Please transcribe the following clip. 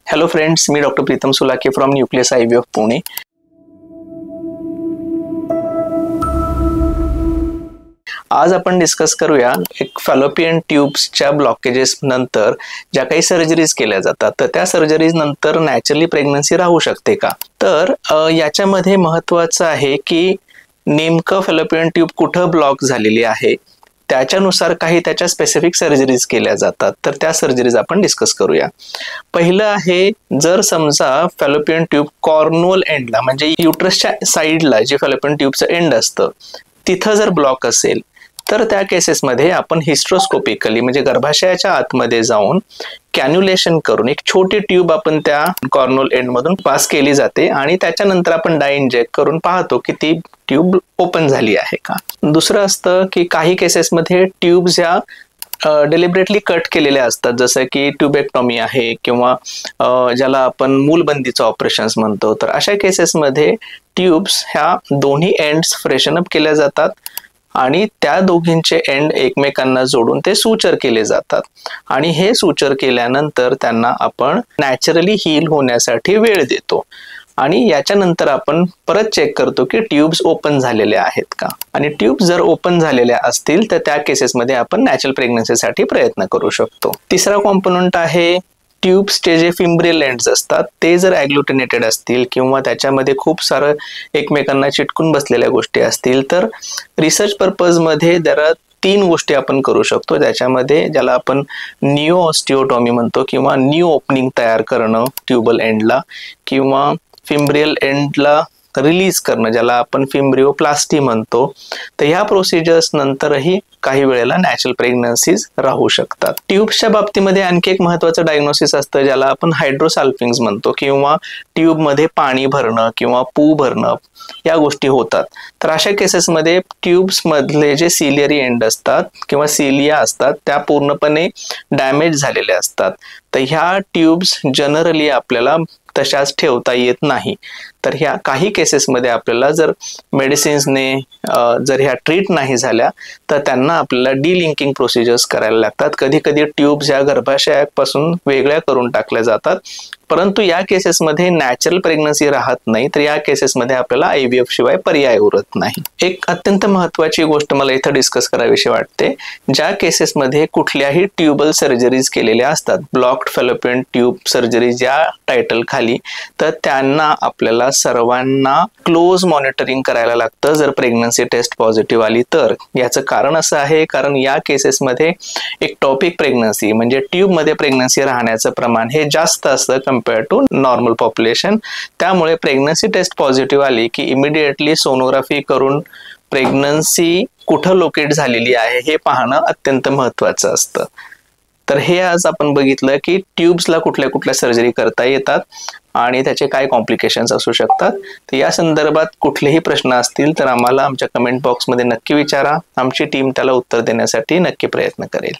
Hello friends, मी doctor Pritam Sulake from Nucleus IVF Pune. आज आपण डिस्कस करूया एक फॅलोपियन ट्यूब्सच्या ब्लॉकेजेस नंतर ज्या काही सर्जरीज केल्या जातात तर त्या सर्जरीज नंतर नॅचरली प्रेग्नन्सी राहू शकते का। तर याच्यामध्ये महत्त्वाचं आहे की नेमकं फॅलोपियन ट्यूब कुठं ब्लॉक झालेली आहे त्याच्यानुसार काही त्याच्या स्पेसिफिक सर्जरीज केल्या जातात। तर त्या सर्जरीज आपण डिस्कस करूया। पहिलं आहे, जर समजा फॅलोपियन ट्यूब कॉर्नोल एंडला म्हणजे युट्रसच्या साईडला जे फॅलोपियन ट्यूबचं एंड असतं तिथं जर ब्लॉक असेल तर त्या केसेसमध्ये आपण हिस्ट्रोस्कोपिकली म्हणजे गर्भाशयाच्या आतमध्ये जाऊन कॅन्युलेशन करून एक छोटी ट्यूब आपण त्या कॉर्नोल एंड मधून पास केली जाते आणि त्याच्यानंतर आपण डाय इंजेक्ट करून पाहतो की ती ट्यूब ओपन झाली आहे का। दुसरं असतं की काही केसेसमध्ये ट्यूब्स ह्या डेलिबरेटली कट केलेल्या असतात, जसं की ट्यूबेक्टॉमी आहे किंवा ज्याला आपण मूलबंदीचं ऑपरेशन्स म्हणतो। तर अशा केसेसमध्ये ट्यूब्स ह्या दोन्ही एंड्स फ्रेशन अप केल्या जातात आणि त्या दोघींचे एंड एकमेकांना जोडून ते सुचर केले जातात आणि हे सुचर केल्यानंतर त्यांना आपण नॅचरली हील होण्यासाठी वेळ देतो आणि याच्यानंतर आपण परत चेक करतो की ट्यूब्स ओपन झालेल्या आहेत का। आणि ट्यूब्स जर ओपन झालेल्या असतील तर त्या केसेसमध्ये आपण नॅचरल प्रेग्नन्सीसाठी प्रयत्न करू शकतो। तिसरा कॉम्पोनंट आहे ट्यूब्सचे जे फिम्ब्रियल एंड्स असतात ते जर ॲग्लुटिनेटेड असतील किंवा त्याच्यामध्ये खूप सारं एकमेकांना चिटकून बसलेल्या गोष्टी असतील तर रिसर्च पर्पजमध्ये जरा 3 गोष्टी आपण करू शकतो, ज्याच्यामध्ये ज्याला आपण न्यू ऑस्टिओटॉमी म्हणतो किंवा न्यू ओपनिंग तयार करणं ट्यूबल एंडला किंवा फिम्ब्रियल एंडला रिलीज करणं ज्याला आपण फिम्ब्रिओप्लास्टी म्हणतो। तर ह्या प्रोसिजर्स नंतरही काही वेळेला नॅचरल प्रेग्नन्सीज राहू शकतात। ट्यूब्सच्या बाबतीमध्ये आणखी एक महत्त्वाचं डायग्नोसिस असतं ज्याला आपण हायड्रोसाल्फिंग्स म्हणतो किंवा ट्यूबमध्ये पाणी भरणं किंवा पू भरणं या गोष्टी होतात। तर अशा केसेसमध्ये ट्यूब्स मधले जे सिलियरी एंड असतात किंवा सिलिया असतात त्या पूर्णपणे डॅमेज झालेल्या असतात। तर ह्या ट्यूब्स जनरली आपल्याला तशाच ठेवता येत नाही। तर ह्या काही केसेसमध्ये आपल्याला जर मेडिसिन्सने जर ह्या ट्रीट नाही झाल्या तर त्यांना आपल्याला डिलिंकिंग प्रोसिजर्स करायला लागतात। कधी कधी ट्यूब्स ह्या गर्भाशयापासून वेगळ्या करून टाकल्या जातात, परंतु या केसेसमध्ये नॅचरल प्रेग्नन्सी राहत नाही, तर या केसेसमध्ये आपल्याला IVF शिवाय पर्याय उरत नाही। एक अत्यंत महत्त्वाची गोष्ट मला इथं डिस्कस करावीशी वाटते, ज्या केसेसमध्ये कुठल्याही ट्यूबल सर्जरीज केलेल्या असतात, ब्लॉक्ड फॅलोपियन ट्यूब सर्जरीज या टायटल खाली, तर त्यांना आपल्याला सर्वांना क्लोज मॉनिटरिंग करायला लागतं जर प्रेग्नन्सी टेस्ट पॉझिटिव्ह आली तर। याचं कारण असं आहे कारण या केसेसमध्ये एक्टॉपिक प्रेग्नन्सी म्हणजे ट्यूबमध्ये प्रेग्नन्सी राहण्याचं प्रमाण हे जास्त असतं कंपेअर टू नॉर्मल पॉप्युलेशन। त्यामुळे प्रेग्नन्सी टेस्ट पॉझिटिव्ह आली की इमिडिएटली सोनोग्राफी करून प्रेग्नन्सी कुठं लोकेट झालेली आहे हे पाहणं अत्यंत महत्त्वाचं असतं। तर हे आज आपण बघितलं की ट्यूब्सला कुठल्या कुठल्या सर्जरी करता येतात आणि त्याचे काय कॉम्प्लिकेशन्स असू शकतात। तर या संदर्भात कुठलेही प्रश्न असतील तर आम्हाला आमच्या कमेंट बॉक्समध्ये नक्की विचारा, आमची टीम त्याला उत्तर देण्यासाठी नक्की प्रयत्न करेल।